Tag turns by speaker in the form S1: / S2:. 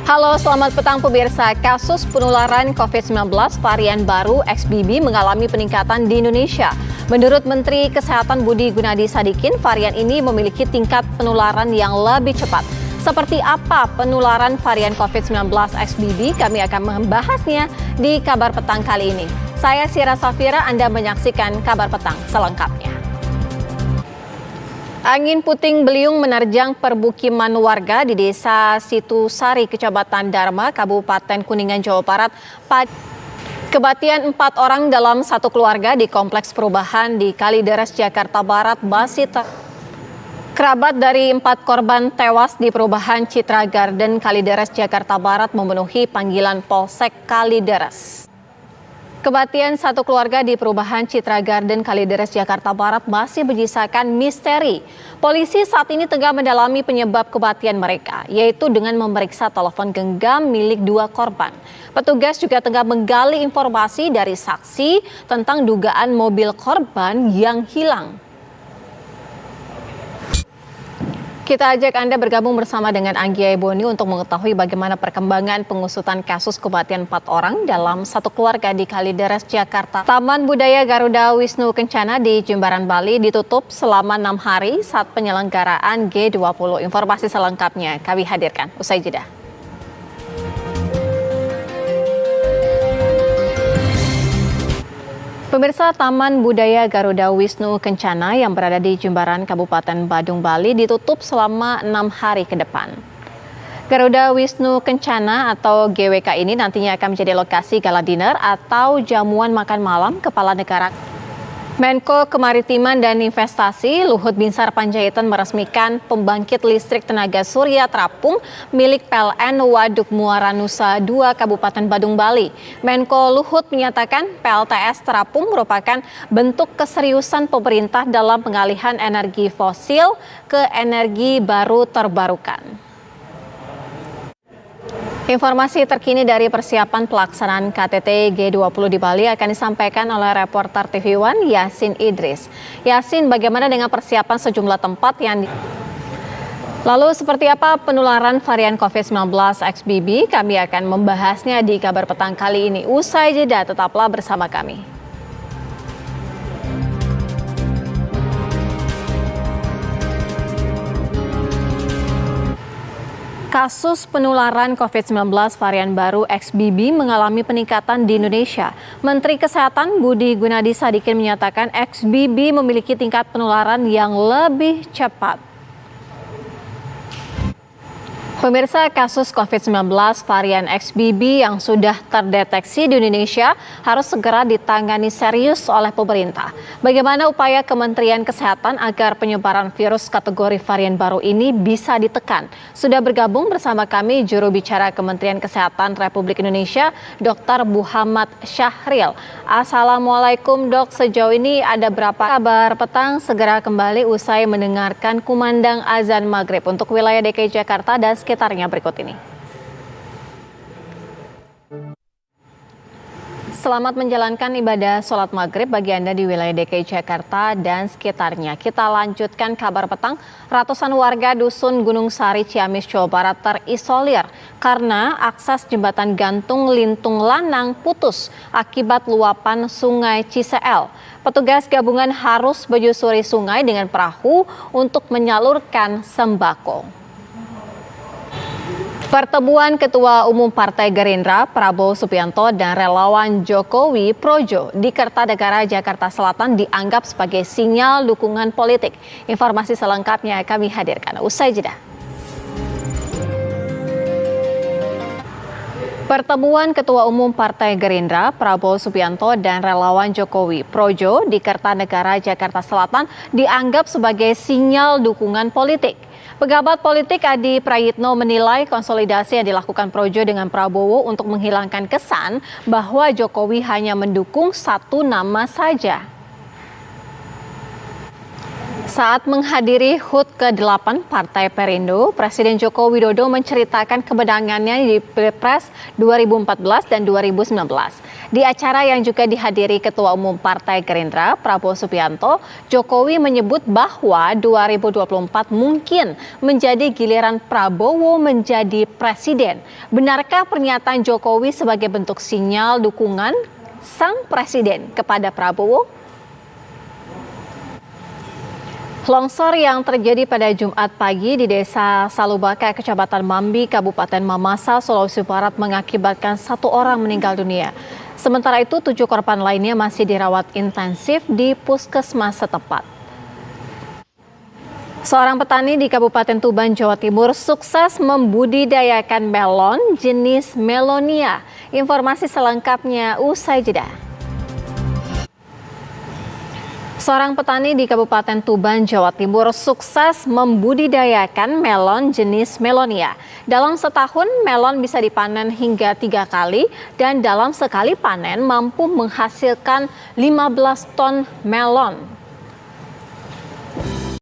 S1: Halo, selamat petang pemirsa. Kasus penularan COVID-19 varian baru XBB mengalami peningkatan di Indonesia. Menurut Menteri Kesehatan Budi Gunadi Sadikin, varian ini memiliki tingkat penularan yang lebih cepat. Seperti apa penularan varian COVID-19 XBB? Kami akan membahasnya di Kabar Petang kali ini. Saya Sira Safira, Anda menyaksikan Kabar Petang selengkapnya. Angin puting beliung menerjang permukiman warga di Desa Situsari, Kecamatan Dharma, Kabupaten Kuningan, Jawa Barat. Kematian 4 orang dalam satu keluarga di Kompleks Perubahan di Kalideres, Jakarta Barat masih kerabat dari 4 korban tewas di Perubahan Citra Garden, Kalideres, Jakarta Barat memenuhi panggilan Polsek Kalideres. Kematian satu keluarga di Perubahan Citra Garden, Kalideres, Jakarta Barat masih menyisakan misteri. Polisi saat ini tengah mendalami penyebab kematian mereka, yaitu dengan memeriksa telepon genggam milik 2 korban. Petugas juga tengah menggali informasi dari saksi tentang dugaan mobil korban yang hilang. Kita ajak Anda bergabung bersama dengan Anggia Eboni untuk mengetahui bagaimana perkembangan pengusutan kasus kematian 4 orang dalam satu keluarga di Kalideres, Jakarta. Taman Budaya Garuda Wisnu Kencana di Jimbaran, Bali ditutup selama 6 hari saat penyelenggaraan G20. Informasi selengkapnya kami hadirkan usai jeda. Pemirsa, Taman Budaya Garuda Wisnu Kencana yang berada di Jimbaran, Kabupaten Badung, Bali ditutup selama 6 hari ke depan. Garuda Wisnu Kencana atau GWK ini nantinya akan menjadi lokasi gala dinner atau jamuan makan malam Kepala Negara. Menko Kemaritiman dan Investasi Luhut Binsar Panjaitan meresmikan pembangkit listrik tenaga surya terapung milik PLN Waduk Muara Nusa II Kabupaten Badung, Bali. Menko Luhut menyatakan PLTS terapung merupakan bentuk keseriusan pemerintah dalam pengalihan energi fosil ke energi baru terbarukan. Informasi terkini dari persiapan pelaksanaan KTT G20 di Bali akan disampaikan oleh reporter TV One Yasin Idris. Yasin, bagaimana dengan persiapan sejumlah tempat Lalu seperti apa penularan varian COVID-19 XBB? Kami akan membahasnya di Kabar Petang kali ini. Usai jeda, tetaplah bersama kami. Kasus penularan COVID-19 varian baru XBB mengalami peningkatan di Indonesia. Menteri Kesehatan Budi Gunadi Sadikin menyatakan XBB memiliki tingkat penularan yang lebih cepat. Pemirsa, kasus COVID-19 varian XBB yang sudah terdeteksi di Indonesia harus segera ditangani serius oleh pemerintah. Bagaimana upaya Kementerian Kesehatan agar penyebaran virus kategori varian baru ini bisa ditekan? Sudah bergabung bersama kami juru bicara Kementerian Kesehatan Republik Indonesia, Dr. Muhammad Syahril. Assalamualaikum Dok, sejauh ini ada berapa kabar petang? Segera kembali usai mendengarkan kumandang azan maghrib untuk wilayah DKI Jakarta dan sekitarnya berikut ini. Selamat menjalankan ibadah sholat maghrib bagi Anda di wilayah DKI Jakarta dan sekitarnya. Kita lanjutkan kabar petang. Ratusan warga Dusun Gunung Sari, Ciamis, Jawa Barat terisolir karena akses jembatan gantung Lintung Lanang putus akibat luapan Sungai Ciseel. Petugas gabungan harus menyusuri sungai dengan perahu untuk menyalurkan sembako. Pertemuan Ketua Umum Partai Gerindra Prabowo Subianto dan relawan Jokowi Projo di Kertanegara, Jakarta Selatan dianggap sebagai sinyal dukungan politik. Informasi selengkapnya kami hadirkan usai jeda. Pertemuan Ketua Umum Partai Gerindra Prabowo Subianto dan relawan Jokowi Projo di Kertanegara, Jakarta Selatan dianggap sebagai sinyal dukungan politik. Pejabat politik Adi Prayitno menilai konsolidasi yang dilakukan Projo dengan Prabowo untuk menghilangkan kesan bahwa Jokowi hanya mendukung satu nama saja. Saat menghadiri HUT ke-8 Partai Perindo, Presiden Joko Widodo menceritakan kemenangannya di Pilpres 2014 dan 2019. Di acara yang juga dihadiri Ketua Umum Partai Gerindra, Prabowo Subianto, Jokowi menyebut bahwa 2024 mungkin menjadi giliran Prabowo menjadi presiden. Benarkah pernyataan Jokowi sebagai bentuk sinyal dukungan sang presiden kepada Prabowo? Longsor yang terjadi pada Jumat pagi di Desa Salubaka, Kecamatan Mambi, Kabupaten Mamasa, Sulawesi Barat mengakibatkan 1 orang meninggal dunia. Sementara itu 7 korban lainnya masih dirawat intensif di puskesmas setempat. Seorang petani di Kabupaten Tuban, Jawa Timur sukses membudidayakan melon jenis Melonia. Informasi selengkapnya usai jeda. Seorang petani di Kabupaten Tuban, Jawa Timur sukses membudidayakan melon jenis Melonia. Dalam setahun, melon bisa dipanen hingga 3 kali dan dalam sekali panen mampu menghasilkan 15 ton melon.